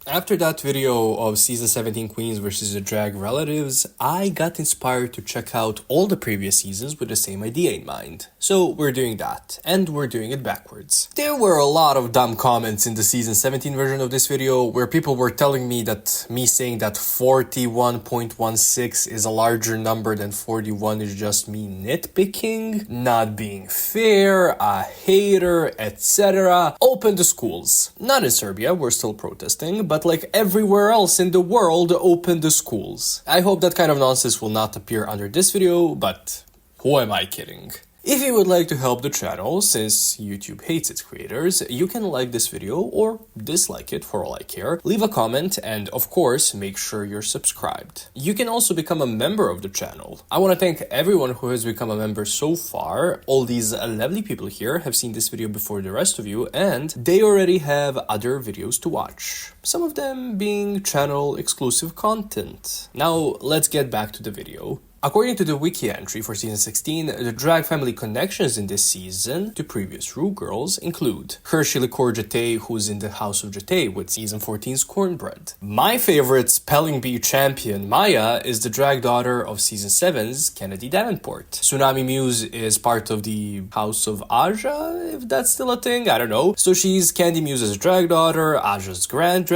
After that video of Season 17 Queens versus the Drag Relatives, I got inspired to check out all the previous seasons with the same idea in mind. So we're doing that, and we're doing it backwards. There were a lot of dumb comments in the Season 17 version of this video where people were telling me that me saying that 41.16 is a larger number than 41 is just me nitpicking, not being fair, a hater, etc. Open the schools. Not in Serbia, we're still protesting, but like everywhere else in the world, open the schools. I hope that kind of nonsense will not appear under this video, but who am I kidding? If you would like to help the channel, since YouTube hates its creators, you can like this video or dislike it for all I care, leave a comment, and of course, make sure you're subscribed. You can also become a member of the channel. I want to thank everyone who has become a member so far. All these lovely people here have seen this video before the rest of you, and they already have other videos to watch. Some of them being channel exclusive content. Now, let's get back to the video. According to the Wikia entry for Season 16, the drag family connections in this season to previous Ru girls include Hershii LiqCour-Jete, who's in the Haus of Jete with Season 14's Kornbread. My favorite spelling bee champion, Mhi'ya, is the drag daughter of Season 7's Kennedy Davenport. Xunami Muse is part of the Haus of Jete, if that's still a thing, I don't know. So she's Kandy Muse's drag daughter, Aja's drag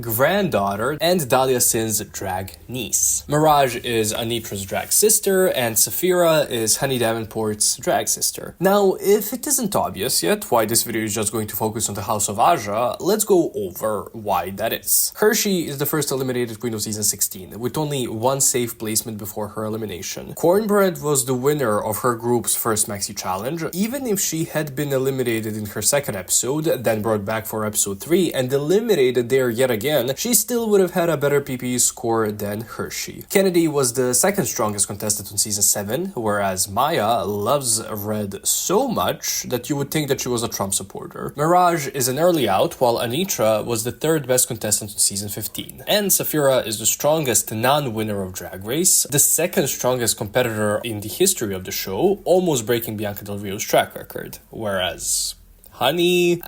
granddaughter, and Dahlia Sin's drag niece. Mirage is Anetra's drag sister, and Sapphira is Honey Davenport's drag sister. Now, if it isn't obvious yet why this video is just going to focus on the Haus of Jete, let's go over why that is. Hershii is the first eliminated queen of Season 16, with only one safe placement before her elimination. Kornbread was the winner of her group's first maxi challenge. Even if she had been eliminated in her second episode, then brought back for episode 3, and eliminated there yet again, she still would have had a better PPE score than Hershii. Kennedy was the second strongest contestant on Season 7, whereas Mhi'ya loves red so much that you would think that she was a Trump supporter. Mirage is an early out, while Anetra was the third best contestant on Season 15. And Sapphira is the strongest non-winner of Drag Race, the second strongest competitor in the history of the show, almost breaking Bianca Del Rio's track record. Whereas Honey,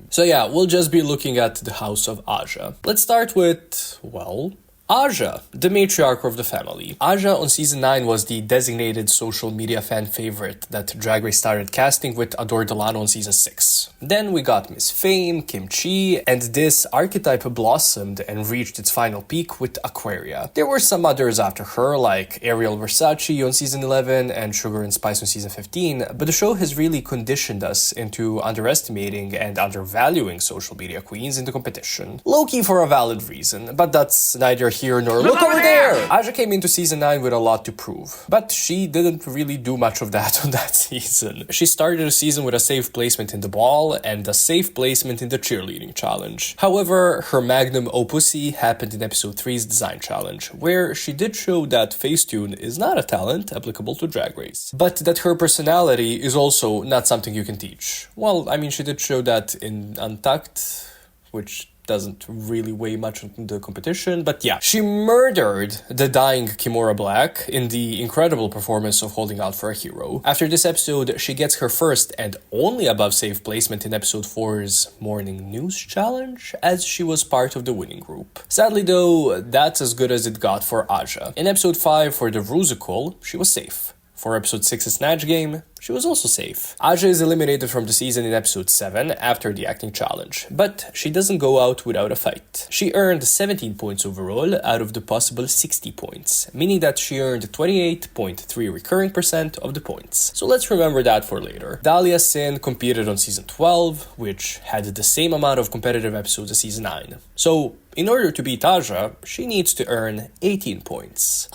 So yeah, we'll just be looking at the Haus of Jete. Let's start with, well, Jete, the matriarch of the family. Jete on Season 9 was the designated social media fan favorite that Drag Race started casting with Adore Delano on Season 6. Then we got Miss Fame, Kim Chi, and this archetype blossomed and reached its final peak with Aquaria. There were some others after her, like Ariel Versace on Season 11 and Sugar and Spice on Season 15, but the show has really conditioned us into underestimating and undervaluing social media queens in the competition. Low-key for a valid reason, but that's neither here nor look over there! Jete came into Season 9 with a lot to prove, but she didn't really do much of that on that season. She started the season with a safe placement in the ball and a safe placement in the cheerleading challenge. However, her magnum opus happened in episode 3's design challenge, where she did show that Facetune is not a talent applicable to Drag Race, but that her personality is also not something you can teach. Well, I mean, she did show that in Untucked, which doesn't really weigh much in the competition, but yeah. She murdered the dying Kimora Black in the incredible performance of Holding Out for a Hero. After this episode, she gets her first and only above safe placement in episode 4's Morning News Challenge, as she was part of the winning group. Sadly though, that's as good as it got for Jete. In episode 5 for the Rusical, she was safe. For episode 6's Snatch Game, she was also safe. Jete is eliminated from the season in episode 7 after the acting challenge, but she doesn't go out without a fight. She earned 17 points overall out of the possible 60 points, meaning that she earned 28.3 recurring % of the points. So let's remember that for later. Dahlia Sin competed on Season 12, which had the same amount of competitive episodes as Season 9. So, in order to beat Jete, she needs to earn 18 points.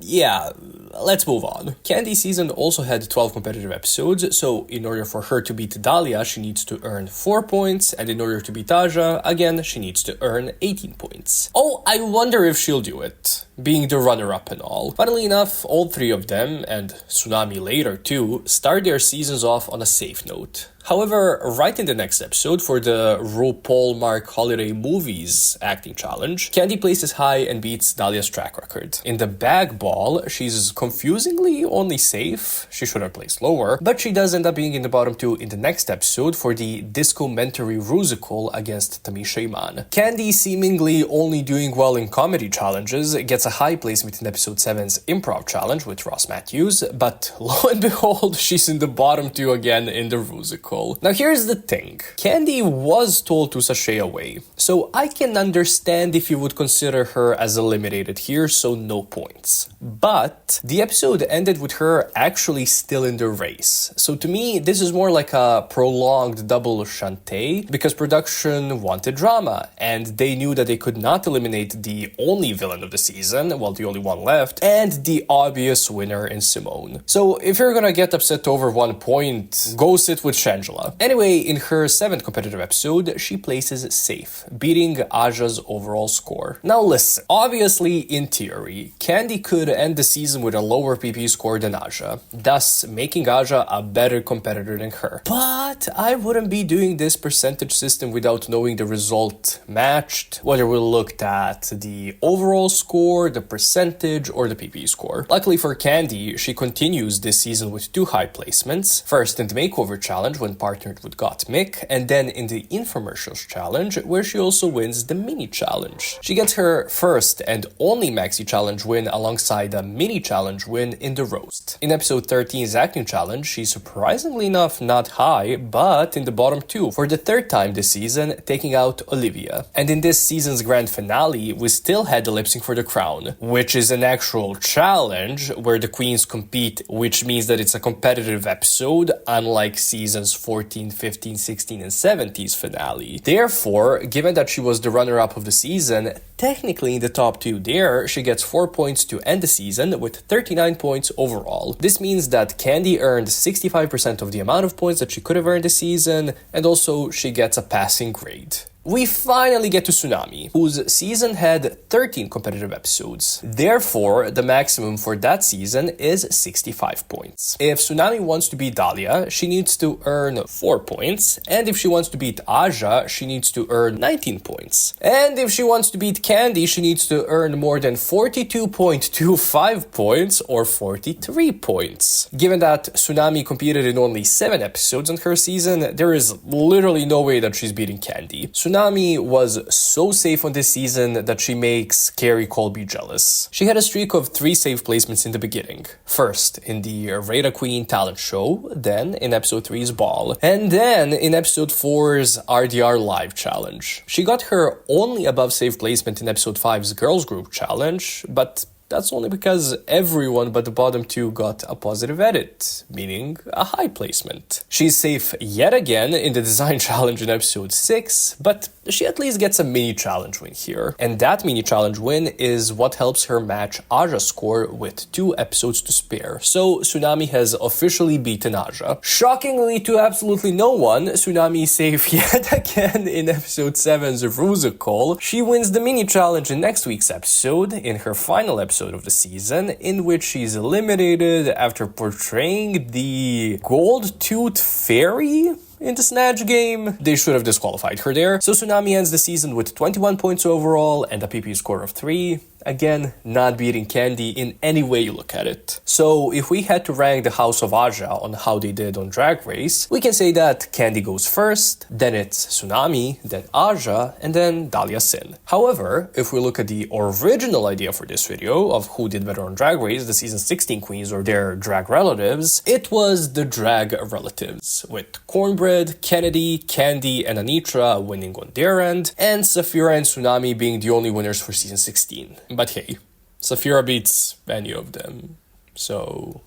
Yeah, let's move on. Kandy season also had 12 competitive episodes, so in order for her to beat Dahlia, she needs to earn 4 points, and in order to beat Jete, again, she needs to earn 18 points. Oh, I wonder if she'll do it, being the runner-up and all. Funnily enough, all three of them, and Xunami later too, start their seasons off on a safe note. However, right in the next episode, for the RuPaul Mark Holiday Movies acting challenge, Kandy places high and beats Dahlia's track record. In the bag ball, she's confusingly only safe. She should have placed lower, but she does end up being in the bottom 2 in the next episode for the Discomentary Rusical against Mhi'ya Iman. Kandy, seemingly only doing well in comedy challenges, gets a high placement in episode 7's improv challenge with Ross Matthews, but lo and behold, she's in the bottom 2 again in the Rusical. Now here's the thing, Kandy was told to sashay away, so I can understand if you would consider her as eliminated here, so no points. But the episode ended with her actually still in the race, so to me this is more like a prolonged double shantay, because production wanted drama, and they knew that they could not eliminate the only villain of the season, well the only one left, and the obvious winner in Simone. So if you're gonna get upset over 1 point, go sit with Shangela. Anyway, in her 7th competitive episode, she places safe, beating Aja's overall score. Now listen, obviously in theory, Kandy could end the season with a lower PP score than Aja, thus making Aja a better competitor than her. But I wouldn't be doing this percentage system without knowing the result matched, whether we looked at the overall score, the percentage, or the PP score. Luckily for Kandy, she continues this season with 2 high placements, first in the makeover challenge when partnered with Gottmik, and then in the infomercials challenge, where she also wins the mini challenge. She gets her first and only maxi challenge win alongside a mini challenge win in the roast. In episode 13's acting challenge, she's surprisingly enough not high, but in the bottom 2 for the 3rd time this season, taking out Olivia. And in this season's grand finale, we still had the lip sync for the crown, which is an actual challenge where the queens compete, which means that it's a competitive episode, unlike seasons 14, 15, 16, and 17's finale. Therefore, given that she was the runner-up of the season, technically in the top 2 there, she gets 4 points to end the season with 39 points overall. This means that Kandy earned 65% of the amount of points that she could have earned this season, and also she gets a passing grade. We finally get to Xunami, whose season had 13 competitive episodes. Therefore, the maximum for that season is 65 points. If Xunami wants to beat Dahlia, she needs to earn 4 points, and if she wants to beat Aja, she needs to earn 19 points. And if she wants to beat Kandy, she needs to earn more than 42.25 points, or 43 points. Given that Xunami competed in only 7 episodes in her season, there is literally no way that she's beating Kandy. Xunami was so safe on this season that she makes Carrie Colby jealous. She had a streak of 3 safe placements in the beginning. First, in the Rada Queen talent show, then in episode 3's ball, and then in episode 4's RDR live challenge. She got her only above safe placement in episode 5's girls group challenge, but that's only because everyone but the bottom 2 got a positive edit, meaning a high placement. She's safe yet again in the design challenge in episode 6, but she at least gets a mini challenge win here. And that mini challenge win is what helps her match Aja's score with 2 episodes to spare. So Xunami has officially beaten Aja. Shockingly to absolutely no one, Xunami is safe yet again in episode 7's Rusical. She wins the mini challenge in next week's episode, in her final episode of the season, in which she's eliminated after portraying the Gold Tooth Fairy in the Snatch game. They should have disqualified her there. So Xunami ends the season with 21 points overall and a PP score of 3. Again, not beating Kandy in any way you look at it. So if we had to rank the House of Aja on how they did on Drag Race, we can say that Kandy goes first, then it's Xunami, then Aja, and then Dahlia Sin. However, if we look at the original idea for this video of who did better on Drag Race, the season 16 queens or their drag relatives, it was the drag relatives, with Kornbread, Kennedy, Kandy, and Anetra winning on their end, and Sapphira and Xunami being the only winners for season 16. But hey, Sapphira beats any of them, so